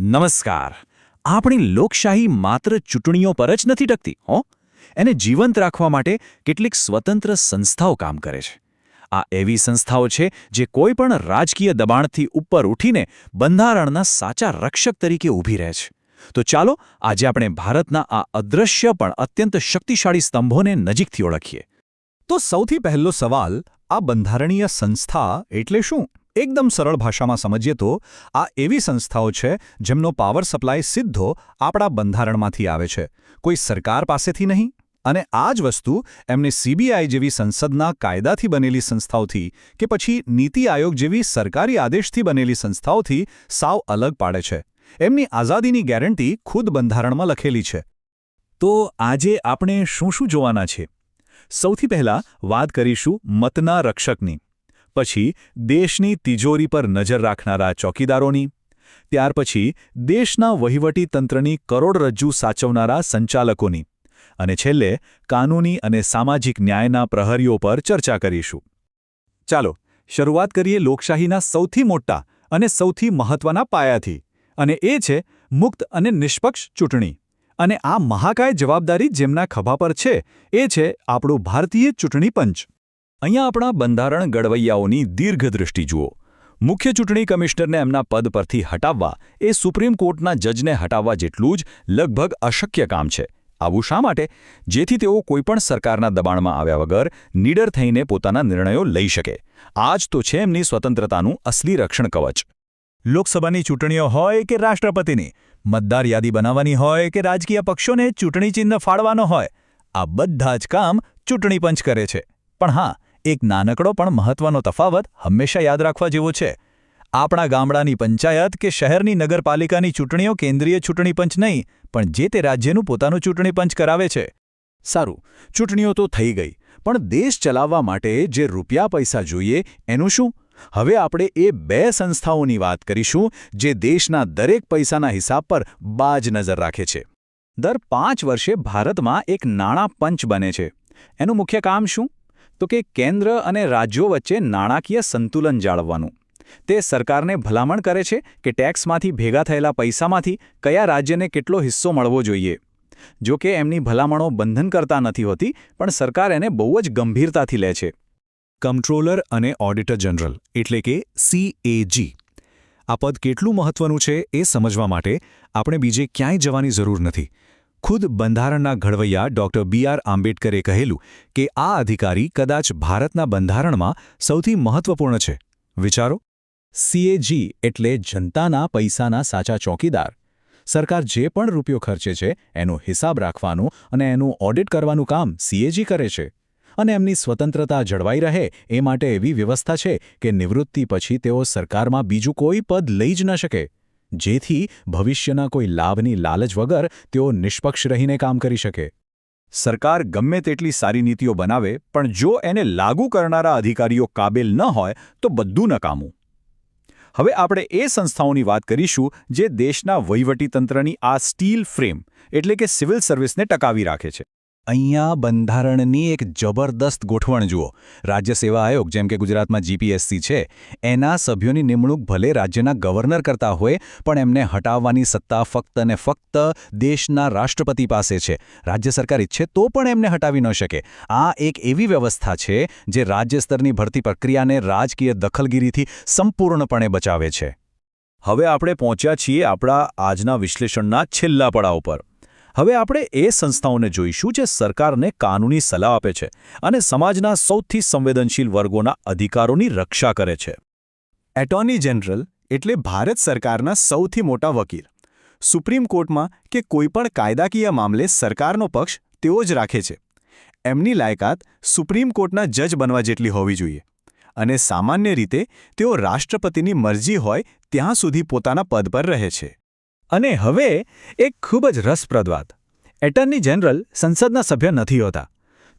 નમસ્કાર. આપણી લોકશાહી માત્ર ચૂંટણીઓ પર જ નથી ટકતી એને જીવંત રાખવા માટે કેટલીક સ્વતંત્ર સંસ્થાઓ કામ કરે છે. આ એવી સંસ્થાઓ છે જે કોઈ પણ રાજકીય દબાણથી ઉપર ઉઠીને બંધારણના સાચા રક્ષક તરીકે ઊભી રહે છે. તો ચાલો આજે આપણે ભારતના આ અદૃશ્ય પણ અત્યંત શક્તિશાળી સ્તંભોને નજીકથી ઓળખીએ. તો સૌથી પહેલો સવાલ, આ બંધારણીય સંસ્થા એટલે શું? એકદમ સરળ ભાષામાં સમજીએ તો આ એવી સંસ્થાઓ છે જેમનો પાવર સપ્લાય સીધો આપણા બંધારણમાંથી આવે છે, કોઈ સરકાર પાસેથી નહીં. અને આ જ વસ્તુ એમને સીબીઆઈ જેવી સંસદના કાયદાથી બનેલી સંસ્થાઓથી કે પછી નીતિ આયોગ જેવી સરકારી આદેશથી બનેલી સંસ્થાઓથી સાવ અલગ પાડે છે. એમની આઝાદીની ગેરંટી ખુદ બંધારણમાં લખેલી છે. તો આજે આપણે શું શું જોવાના છે? સૌથી પહેલાં વાત કરીશું મતના રક્ષકની, પછી દેશની તિજોરી પર નજર રાખનારા ચોકીદારોની, ત્યાર પછી દેશના વહીવટી તંત્રની કરોડરજ્જુ સાચવનારા સંચાલકોની, અને છેલ્લે કાનૂની અને સામાજિક ન્યાયના પ્રહરીઓ પર ચર્ચા કરીશું. ચાલો શરૂઆત કરીએ લોકશાહીના સૌથી મોટા અને સૌથી મહત્વના પાયાથી, અને એ છે મુક્ત અને નિષ્પક્ષ ચૂંટણી. અને આ મહાકાય જવાબદારી જેમના ખભા પર છે એ છે આપણું ભારતીય ચૂંટણી પંચ. અહીંયા આપણા બંધારણ ઘડવૈયાઓની દીર્ઘદૃષ્ટિ જુઓ. મુખ્ય ચૂંટણી કમિશનરને એમના પદ પરથી હટાવવા એ સુપ્રીમ કોર્ટના જજને હટાવવા જેટલું જ લગભગ અશક્ય કામ છે. આવું શા માટે? જેથી તેઓ કોઈપણ સરકારના દબાણમાં આવ્યા વગર નીડર થઈને પોતાના નિર્ણયો લઈ શકે. આ જ તો છે એમની સ્વતંત્રતાનું અસલી રક્ષણ કવચ. લોકસભાની ચૂંટણીઓ હોય કે રાષ્ટ્રપતિની, મતદાર યાદી બનાવવાની હોય કે રાજકીય પક્ષોને ચૂંટણી ચિહ્ન ફાળવાનો હોય, આ બધા જ કામ ચૂંટણી પંચ કરે છે. પણ હા, એક નાનકડો પણ મહત્વનો તફાવત હંમેશા યાદ રાખવા જેવો છે. આપણા ગામડાની પંચાયત કે શહેરની નગરપાલિકાની ચૂંટણીઓ કેન્દ્રીય ચૂંટણી પંચ નહીં, પણ જે તે રાજ્યનું પોતાનું ચૂંટણી પંચ કરાવે છે. સારું, ચૂંટણીઓ તો થઈ ગઈ, પણ દેશ ચલાવવા માટે જે રૂપિયા પૈસા જોઈએ એનું શું? હવે આપણે એ બે સંસ્થાઓની વાત કરીશું જે દેશના દરેક પૈસાના હિસાબ પર બાજ નજર રાખે છે. દર 5 વર્ષે ભારતમાં એક નાણાં પંચ બને છે. એનું મુખ્ય કામ શું? તો કે કેન્દ્ર અને રાજ્યો વચ્ચે નાણાકીય સંતુલન જાળવવાનું. તે સરકારને ભલામણ કરે છે કે ટેક્સમાંથી ભેગા થયેલા પૈસામાંથી કયા રાજ્યને કેટલો હિસ્સો મળવો જોઈએ. જો કે એમની ભલામણો બંધનકર્તા નથી હોતી, પણ સરકાર એને બહુ જ ગંભીરતાથી લે છે. કમ્ટ્રોલર અને ઓડિટર જનરલ એટલે કે CAG. આ પદ કેટલું મહત્વનું છે એ સમજવા માટે આપણે બીજે ક્યાંય જવાની જરૂર નથી. ખુદ બંધારણના ઘડવૈયા ડૉક્ટર B.R. આંબેડકરે કહેલું કે આ અધિકારી કદાચ ભારતના બંધારણમાં સૌથી મહત્વપૂર્ણ છે. વિચારો, CAG એટલે જનતાના પૈસાના સાચા ચોકીદાર. સરકાર જે પણ રૂપિયો ખર્ચે છે એનો હિસાબ રાખવાનું અને એનું ઓડિટ કરવાનું કામ CAG કરે છે. અને એમની સ્વતંત્રતા જળવાઈ રહે એ માટે એવી વ્યવસ્થા છે કે નિવૃત્તિ પછી તેઓ સરકારમાં બીજું કોઈ પદ લઈ જ ન શકે, જેથી ભવિષ્યના કોઈ લાભની લાલચ વગર તેઓ નિષ્પક્ષ રહીને કામ કરી શકે. સરકાર ગમે તેટલી સારી નીતિઓ બનાવે, પણ જો એને લાગુ કરનારા અધિકારીઓ કાબિલ ન હોય તો બધું નકામું. હવે આપણે એ સંસ્થાઓની વાત કરીશું જે દેશના વહીવટીતંત્રની આ સ્ટીલ ફ્રેમ એટલે કે સિવિલ સર્વિસને ટકાવી રાખે છે. અહીંયા બંધારણની એક જબરદસ્ત ગોઠવણ જુઓ. રાજ્ય સેવા આયોગ, જેમ કે ગુજરાતમાં GPSC છે, એના સભ્યોની નિમણૂક ભલે રાજ્યના ગવર્નર કરતા હોય, પણ એમને હટાવવાની સત્તા ફક્ત અને ફક્ત દેશના રાષ્ટ્રપતિ પાસે છે. રાજ્ય સરકાર ઈચ્છે તો પણ એમને હટાવી ન શકે. આ એક એવી વ્યવસ્થા છે જે રાજ્ય સ્તરની ભરતી પ્રક્રિયાને રાજકીય દખલગીરીથી સંપૂર્ણપણે બચાવે છે. હવે આપણે પહોંચ્યા છીએ આપણા આજના વિશ્લેષણના છેલ્લા પડાવ પર. હવે આપણે એ સંસ્થાઓને જોઈશું જે સરકારને કાનૂની સલાહ આપે છે અને સમાજના સૌથી સંવેદનશીલ વર્ગોના અધિકારોની રક્ષા કરે છે. એટોર્ની જનરલ એટલે ભારત સરકારના સૌથી મોટા વકીલ. સુપ્રીમ કોર્ટમાં કે કોઈપણ કાયદાકીય મામલે સરકારનો પક્ષ તેઓ જ રાખે છે. એમની લાયકાત સુપ્રીમ કોર્ટના જજ બનવા જેટલી હોવી જોઈએ. અને સામાન્ય રીતે તેઓ રાષ્ટ્રપતિની મરજી હોય ત્યાં સુધી પોતાના પદ પર રહે છે. અને હવે એક ખૂબ જ રસપ્રદ વાત. એટર્ની જનરલ સંસદના સભ્ય નથી હોતા,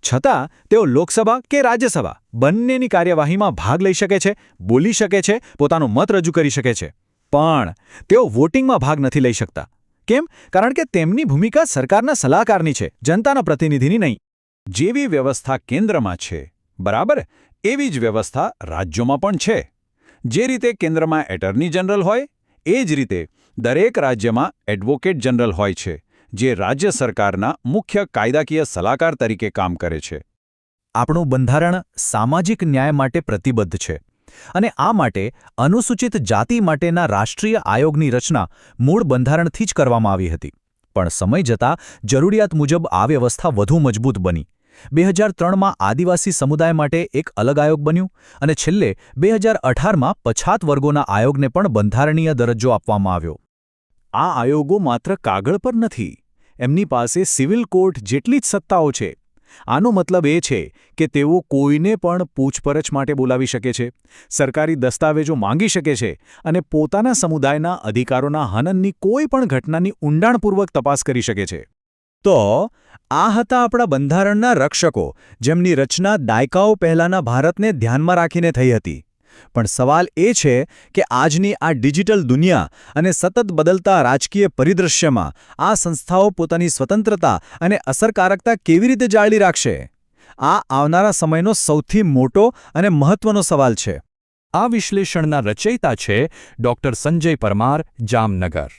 છતાં તેઓ લોકસભા કે રાજ્યસભા બંનેની કાર્યવાહીમાં ભાગ લઈ શકે છે, બોલી શકે છે, પોતાનો મત રજૂ કરી શકે છે. પણ તેઓ વોટિંગમાં ભાગ નથી લઈ શકતા. કેમ? કારણ કે તેમની ભૂમિકા સરકારના સલાહકારની છે, જનતાના પ્રતિનિધિની નહીં. જેવી વ્યવસ્થા કેન્દ્રમાં છે, બરાબર, એવી જ વ્યવસ્થા રાજ્યોમાં પણ છે. જે રીતે કેન્દ્રમાં એટર્ની જનરલ હોય, એ જ રીતે દરેક રાજ્યમાં એડવોકેટ જનરલ હોય છે, જે રાજ્ય સરકારના મુખ્ય કાયદાકીય સલાહકાર તરીકે કામ કરે છે. આપણું બંધારણ સામાજિક ન્યાય માટે પ્રતિબદ્ધ છે અને આ માટે અનુસૂચિત જાતિ માટેના રાષ્ટ્રીય આયોગની રચના મૂળ બંધારણથી જ કરવામાં આવી હતી. પણ સમય જતાં જરૂરિયાત મુજબ આ વ્યવસ્થા વધુ મજબૂત બની. 2003માં આદિવાસી સમુદાય માટે એક અલગ આયોગ બન્યું અને છેલ્લે 2018માં પછાત વર્ગોના આયોગને પણ બંધારણીય દરજ્જો આપવામાં આવ્યો. આ આયોગો માત્ર કાગળ પર નથી, એમની પાસે સિવિલ કોર્ટ જેટલી જ સત્તાઓ છે. આનો મતલબ એ છે કે તેઓ કોઈને પણ પૂછપરછ માટે બોલાવી શકે છે, સરકારી દસ્તાવેજો માંગી શકે છે અને પોતાના સમુદાયના અધિકારોના હનનની કોઈ પણ ઘટનાની ઊંડાણપૂર્વક તપાસ કરી શકે છે. તો આ હતા આપણા બંધારણના રક્ષકો, જેમની રચના દાયકાઓ પહેલાંના ભારતને ધ્યાનમાં રાખીને થઈ હતી. પણ સવાલ એ છે કે આજની આ ડિજિટલ દુનિયા અને સતત બદલતા રાજકીય પરિદૃશ્યમાં આ સંસ્થાઓ પોતાની સ્વતંત્રતા અને અસરકારકતા કેવી રીતે જાળવી રાખશે? આ આવનારા સમયનો સૌથી મોટો અને મહત્વનો સવાલ છે. આ વિશ્લેષણના રચયિતા છે ડૉક્ટર સંજય પરમાર, જામનગર.